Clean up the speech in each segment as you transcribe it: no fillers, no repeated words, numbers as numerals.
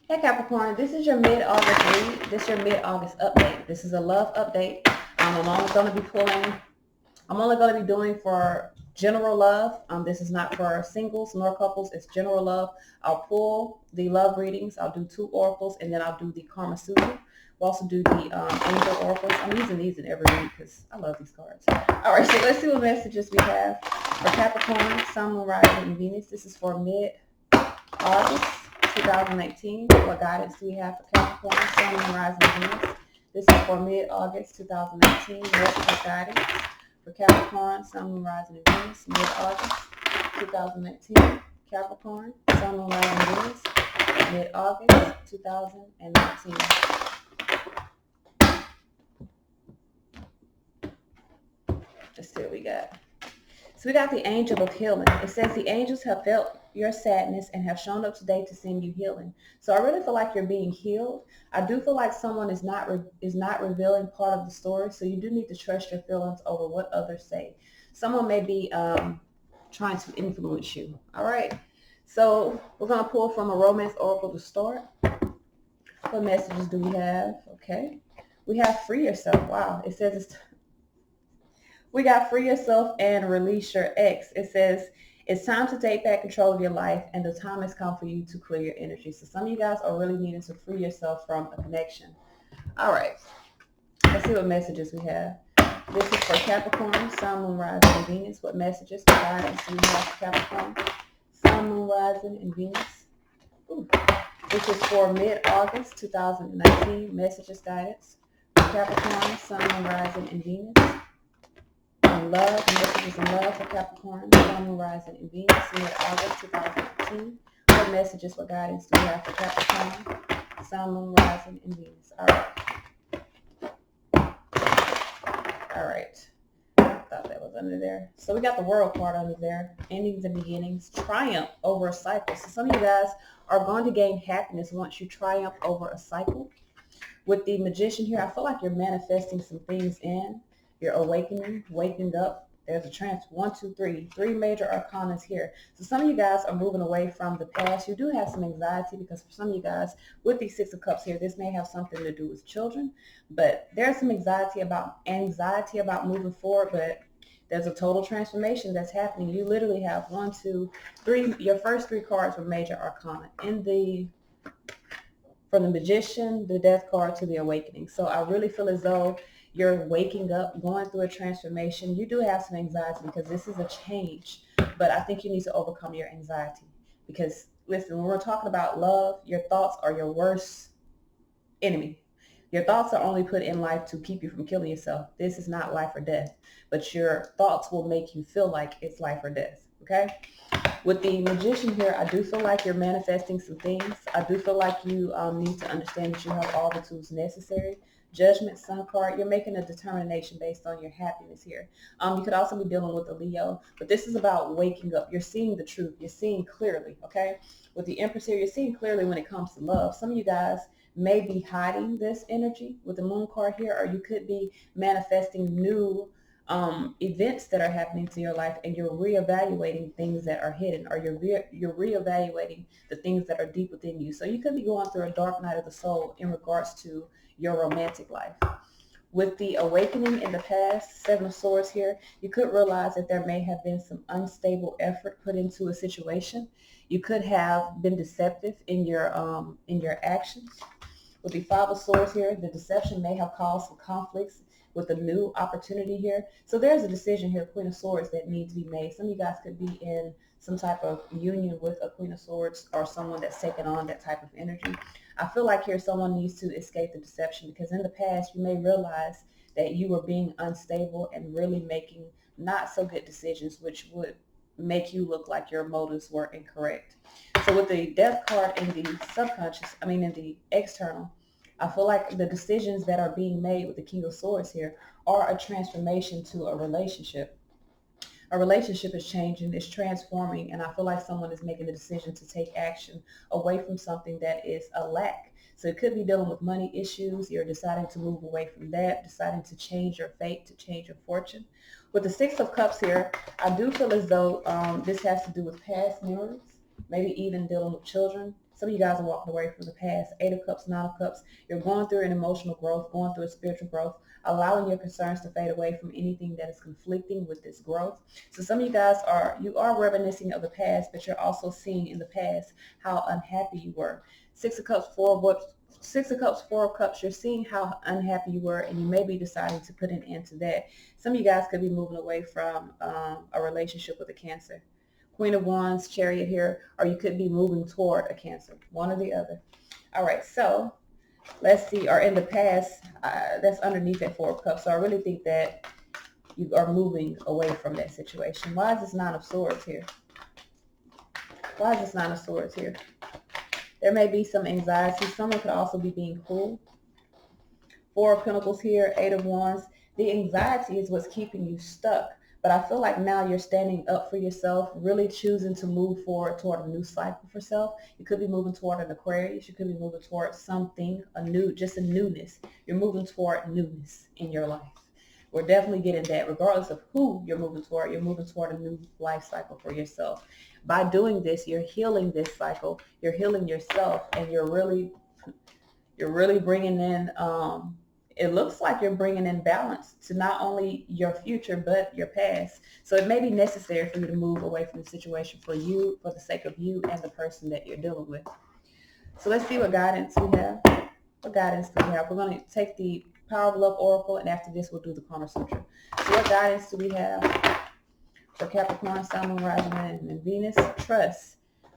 Hey Capricorn, this is your mid-August read. This is your mid-August update. This is a love update. I'm only going to be pulling. I'm only going to be doing for general love. This is not for singles nor couples. It's general love. I'll pull the love readings. I'll do 2 oracles, and then I'll do the Karma Sutra. We'll also do the angel oracles. I'm using these in every week because I love these cards. All right, so let's see what messages we have for Capricorn, Sun, Moon, Rising, and Venus. This is for mid-August 2018. What guidance do we have for Capricorn, Sun, Moon, Rising, and Venus? This is for mid-August 2018. What guidance for Capricorn, Sun, Moon, Rising, and Venus, mid-August 2019. Capricorn, Sun, Moon, Rising, and Venus, mid-August 2019. Let's see what we got. So we got the angel of healing. It says the angels have felt your sadness and have shown up today to send you healing. So I really feel like you're being healed. I do feel like someone is not revealing part of the story. So you do need to trust your feelings over what others say. Someone may be trying to influence you. All right. So we're going to pull from a romance oracle to start. What messages do we have? Okay. We have free yourself. Wow. It says we got free yourself and release your ex. It says it's time to take back control of your life and the time has come for you to clear your energy. So some of you guys are really needing to free yourself from a connection. All right. Let's see what messages we have. This is for Capricorn, Sun, Moon, Rising, and Venus. What messages for guidance do we have for Capricorn, Sun, Moon, Rising, and Venus? Ooh. This is for mid-August 2019. Messages, guidance for Capricorn, Sun, Moon, Rising, and Venus. Love, messages in love for Capricorn, Sun, Moon, Rising, and Venus, mid-August 2019. What messages, what guidance do we have for Capricorn, Sun, Moon, Rising, and Venus? All right. All right. I thought that was under there. So we got the World card under there. Endings and beginnings. Triumph over a cycle. So some of you guys are going to gain happiness once you triumph over a cycle. With the Magician here, I feel like you're manifesting some things in. You're awakening, waking up. There's a 1, 2, 3. 3 major arcanas here. So some of you guys are moving away from the past. You do have some anxiety because for some of you guys, with these 6 of Cups here, this may have something to do with children. But there's some anxiety about moving forward, but there's a total transformation that's happening. You literally have 1, 2, 3. Your first 3 cards were major arcana. From the Magician, the Death card, to the Awakening. So I really feel as though you're waking up, going through a transformation. You do have some anxiety because this is a change, but I think you need to overcome your anxiety because, listen, when we're talking about love, your thoughts are your worst enemy. Your thoughts are only put in life to keep you from killing yourself. This is not life or death, but your thoughts will make you feel like it's life or death, okay? With the Magician here, I do feel like you're manifesting some things. I do feel like you need to understand that you have all the tools necessary. Judgment, Sun card, you're making a determination based on your happiness here. You could also be dealing with a Leo, but this is about waking up. You're seeing the truth. You're seeing clearly, okay? With the Empress here, you're seeing clearly when it comes to love. Some of you guys may be hiding this energy with the Moon card here, or you could be manifesting new events that are happening to your life, and you're reevaluating things that are hidden, or you're reevaluating the things that are deep within you. So you could be going through a dark night of the soul in regards to your romantic life. With the Awakening in the past, 7 of Swords here, you could realize that there may have been some unstable effort put into a situation. You could have been deceptive in your actions. With the 5 of Swords here, the deception may have caused some conflicts with a new opportunity here. So there's a decision here, Queen of Swords, that needs to be made. Some of you guys could be in some type of union with a Queen of Swords or someone that's taken on that type of energy. I feel like here someone needs to escape the deception because in the past you may realize that you were being unstable and really making not so good decisions, which would make you look like your motives were incorrect. So with the Death card in the in the external, I feel like the decisions that are being made with the King of Swords here are a transformation to a relationship. A relationship is changing, it's transforming, and I feel like someone is making the decision to take action away from something that is a lack. So it could be dealing with money issues. You're deciding to move away from that, deciding to change your fate, to change your fortune. With the 6 of Cups here, I do feel as though this has to do with past memories, maybe even dealing with children. Some of you guys are walking away from the past. 8 of Cups, 9 of Cups. You're going through an emotional growth, going through a spiritual growth, allowing your concerns to fade away from anything that is conflicting with this growth. So some of you guys you are reminiscing of the past, but you're also seeing in the past how unhappy you were. 6 of Cups, 4 of Cups, 6 of Cups, 4 of Cups, you're seeing how unhappy you were, and you may be deciding to put an end to that. Some of you guys could be moving away from a relationship with a Cancer. Queen of Wands, Chariot here, or you could be moving toward a Cancer, one or the other. All right, so let's see, or in the past, that's underneath that 4 of Cups. So I really think that you are moving away from that situation. Why is this 9 of Swords here? Why is this 9 of Swords here? There may be some anxiety. Someone could also be being cruel. 4 of Pentacles here, 8 of Wands. The anxiety is what's keeping you stuck. But I feel like now you're standing up for yourself, really choosing to move forward toward a new cycle for self. You could be moving toward an Aquarius. You could be moving toward something, just a newness. You're moving toward newness in your life. We're definitely getting that. Regardless of who you're moving toward a new life cycle for yourself. By doing this, you're healing this cycle. You're healing yourself, and you're really bringing in, it looks like you're bringing in balance to not only your future, but your past. So it may be necessary for you to move away from the situation for you, for the sake of you and the person that you're dealing with. So let's see what guidance we have. What guidance do we have? We're going to take the Power of Love Oracle, and after this, we'll do the Karma Sutra. So what guidance do we have for Capricorn, Sun, Moon, Rising, and Venus? Trust.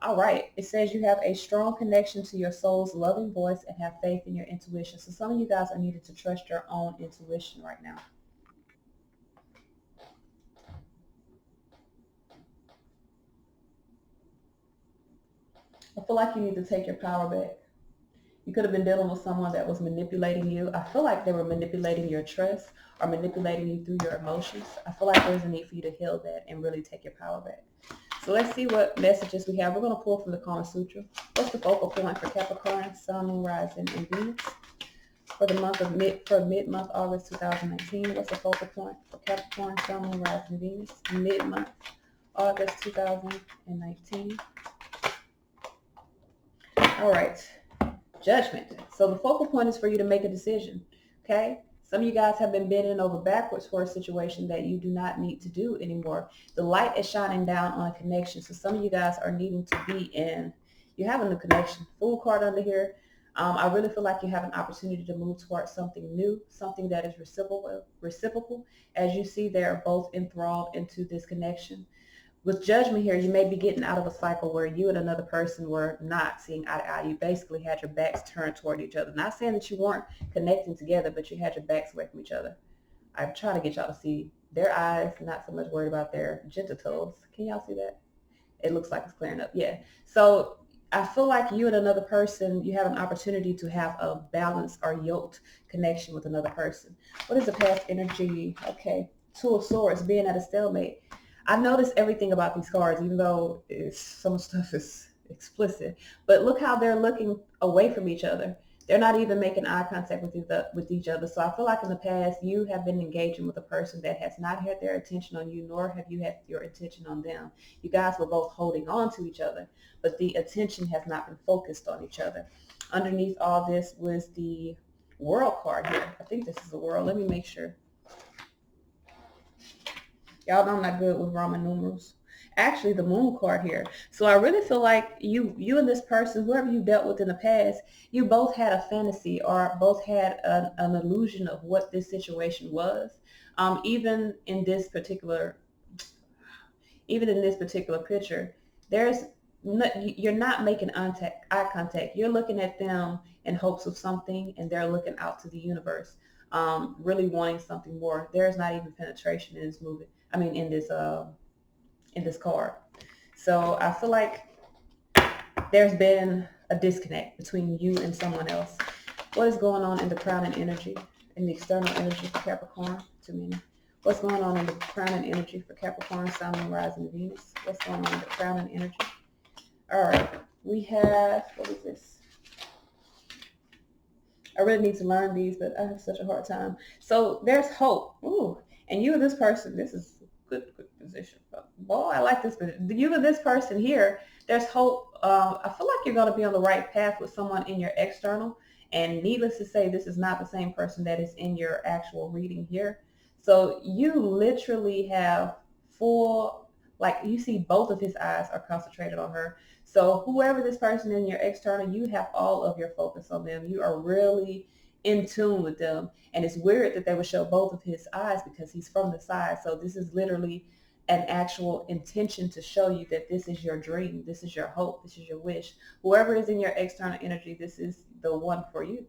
All right. It says you have a strong connection to your soul's loving voice and have faith in your intuition. So some of you guys are needed to trust your own intuition right now. I feel like you need to take your power back. You could have been dealing with someone that was manipulating you. I feel like they were manipulating your trust or manipulating you through your emotions. I feel like there's a need for you to heal that and really take your power back. So let's see what messages we have. We're going to pull from the Karma Sutra. What's the focal point for Capricorn, Sun, Moon, Rising, and Venus for the month of mid-month August 2019? What's the focal point for Capricorn, Sun, Moon, Rising, and Venus mid-month August 2019? All right. Judgment. So the focal point is for you to make a decision. Okay. Some of you guys have been bending over backwards for a situation that you do not need to do anymore. The light is shining down on a connection. So some of you guys are needing to be in, you have a new connection. Fool card under here. I really feel like you have an opportunity to move towards something new, something that is reciprocal. As you see, they are both enthralled into this connection. With Judgment here, you may be getting out of a cycle where you and another person were not seeing eye to eye. You basically had your backs turned toward each other. Not saying that you weren't connecting together, but you had your backs away from each other. I'm trying to get y'all to see their eyes, not so much worried about their genitals. Can y'all see that? It looks like it's clearing up. Yeah. So I feel like you and another person, you have an opportunity to have a balanced or yoked connection with another person. What is the past energy? Okay. 2 of Swords, being at a stalemate. I notice everything about these cards, even though some stuff is explicit. But look how they're looking away from each other. They're not even making eye contact with each other. So I feel like in the past, you have been engaging with a person that has not had their attention on you, nor have you had your attention on them. You guys were both holding on to each other, but the attention has not been focused on each other. Underneath all this was the World card here. I think this is the World. Let me make sure. Y'all know I'm not good with Roman numerals. Actually, the Moon card here. So I really feel like you and this person, whoever you dealt with in the past, you both had a fantasy or both had an illusion of what this situation was. Even in this particular picture, you're not making eye contact. You're looking at them in hopes of something, and they're looking out to the universe, really wanting something more. There's not even penetration in this movie. I mean, in this card. So I feel like there's been a disconnect between you and someone else. What is going on in the crown and energy, in the external energy for Capricorn? Too many. What's going on in the crown and energy for Capricorn, Sun, Moon, Rising, Venus? What's going on in the crown and energy? All right. We have, what is this? I really need to learn these, but I have such a hard time. So there's hope. Ooh. And you and this person, this is good position. Boy, I like this. You and this person here There's hope. I feel like you're going to be on the right path with someone in your external. And needless to say, this is not the same person that is in your actual reading here. So you literally have full, like you see both of his eyes are concentrated on her. So whoever this person in your external, you have all of your focus on them. You are really in tune with them. And it's weird that they would show both of his eyes because he's from the side. So this is literally an actual intention to show you that this is your dream, this is your hope, this is your wish. Whoever is in your external energy, this is the one for you.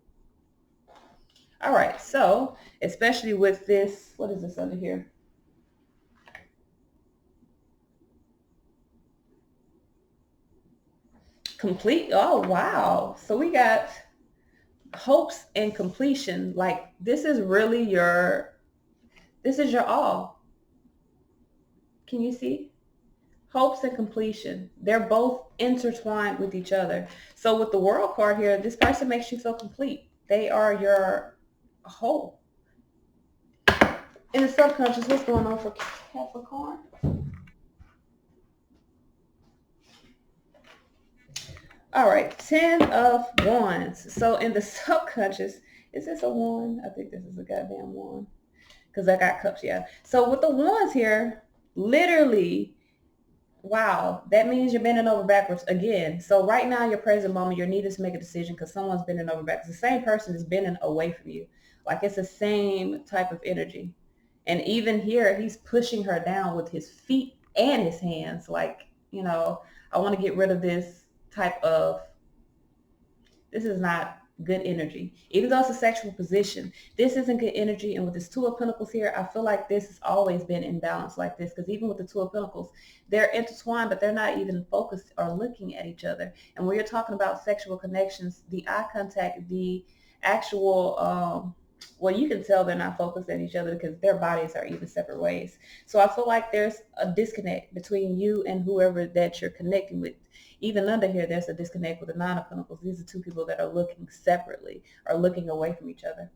All right, so especially with this, what is this under here? Complete. Oh, wow. So we got hopes and completion. Like this is really this is your all. Can you see? Hopes and completion. They're both intertwined with each other. So with the world card here, this person makes you feel complete. They are your whole. In the subconscious, what's going on for Capricorn? All right, 10 of Wands. So in the subconscious, is this a wand? I think this is a goddamn wand because I got cups, yeah. So with the wands here, literally, wow, that means you're bending over backwards again. So right now, your present moment, you're needing to make a decision because someone's bending over backwards. The same person is bending away from you. Like it's the same type of energy. And even here, he's pushing her down with his feet and his hands. Like, I want to get rid of this type of, this is not good energy. Even though it's a sexual position, this isn't good energy. And with this Two of Pentacles here, I feel like this has always been imbalanced like this. Because even with the Two of Pentacles, they're intertwined, but they're not even focused or looking at each other. And when you're talking about sexual connections, the eye contact, the actual, well, you can tell they're not focused at each other because their bodies are even separate ways. So I feel like there's a disconnect between you and whoever that you're connecting with. Even under here, there's a disconnect with the Nine of Pentacles. These are two people that are looking separately or looking away from each other.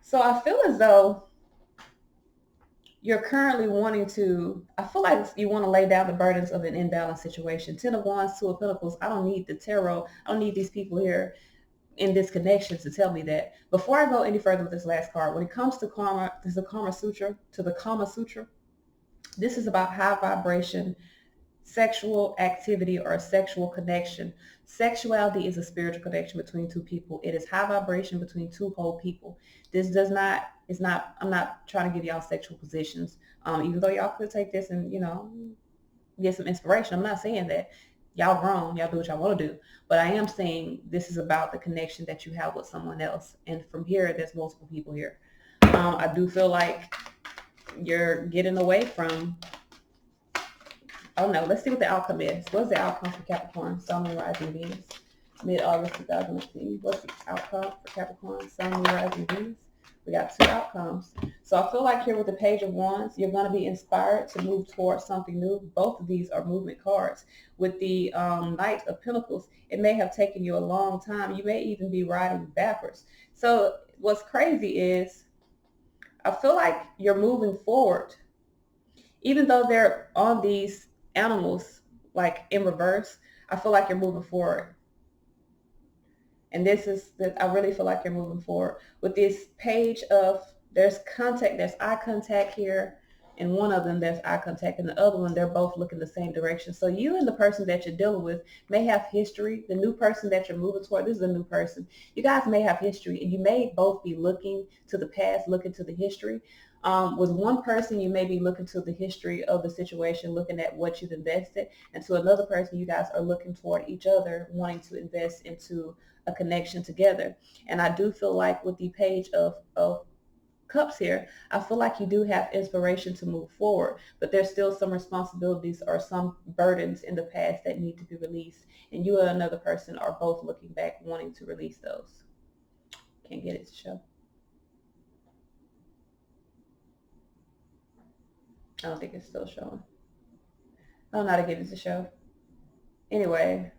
So I feel as though you're currently wanting to, I feel like you want to lay down the burdens of an imbalanced situation. 10 of Wands, 2 of Pentacles. I don't need the tarot. I don't need these people here in this connection to tell me that. Before I go any further with this last card, when it comes to karma, there's a Kama Sutra, this is about high vibration sexual activity or a sexual connection. Sexuality is a spiritual connection between two people. It is high vibration between two whole people. This does not, it's not, I'm not trying to give y'all sexual positions. Even though y'all could take this and, get some inspiration. I'm not saying that. Y'all grown, y'all do what y'all want to do. But I am saying this is about the connection that you have with someone else. And from here, there's multiple people here. I do feel like you're getting away from, oh no, let's see what the outcome is. What's the outcome for Capricorn, Sun, Moon, Rising, Venus? Mid-August 2018. What's the outcome for Capricorn, Sun, Moon, Rising, Venus? We got two outcomes. So I feel like here with the Page of Wands, you're going to be inspired to move towards something new. Both of these are movement cards. With the Knight of Pentacles, it may have taken you a long time. You may even be riding backwards. So what's crazy is I feel like you're moving forward. Even though they're on these animals, like in reverse, I feel like you're moving forward. And this is that I really feel like you're moving forward with this page of, there's contact, there's eye contact here. And one of them, there's eye contact, and the other one, they're both looking the same direction. So you and the person that you're dealing with may have history. The new person that you're moving toward, this is a new person. You guys may have history, and you may both be looking to the past, looking to the history. With one person, you may be looking to the history of the situation, looking at what you've invested. And to another person, you guys are looking toward each other, wanting to invest into a connection together. And I do feel like with the Page of Cups here, I feel like you do have inspiration to move forward, but there's still some responsibilities or some burdens in the past that need to be released. And you and another person are both looking back, wanting to release those. Can't get it to show. I don't think it's still showing. I don't know how to get it to show. Anyway,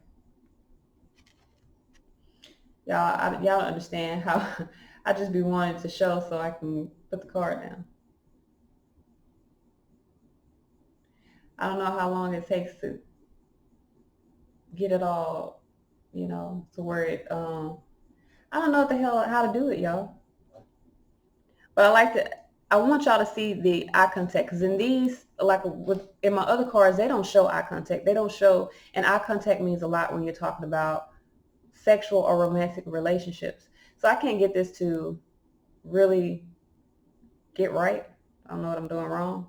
y'all don't understand how I just be wanting to show so I can put the card down. I don't know how long it takes to. get it all, you know, to where it, I don't know what the hell, how to do it, y'all. But I want y'all to see the eye contact, because in these, like in my other cards, they don't show eye contact. They don't show, and eye contact means a lot when you're talking about sexual or romantic relationships. So I can't get this to really get right. I don't know what I'm doing wrong.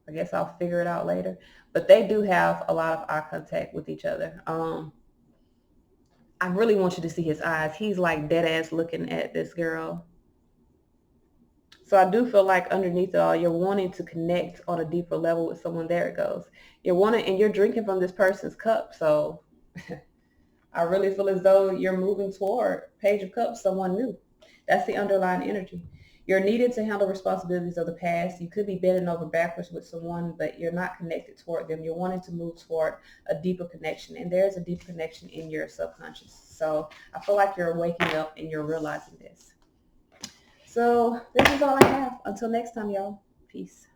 I guess I'll figure it out later. But they do have a lot of eye contact with each other. I really want you to see his eyes. He's like dead ass looking at this girl. So I do feel like underneath it all, you're wanting to connect on a deeper level with someone. There it goes. You're wanting, and you're drinking from this person's cup. So I really feel as though you're moving toward Page of Cups, someone new. That's the underlying energy. You're needed to handle responsibilities of the past. You could be bending over backwards with someone, but you're not connected toward them. You're wanting to move toward a deeper connection, and there's a deep connection in your subconscious. So I feel like you're waking up and you're realizing this. So this is all I have. Until next time, y'all. Peace.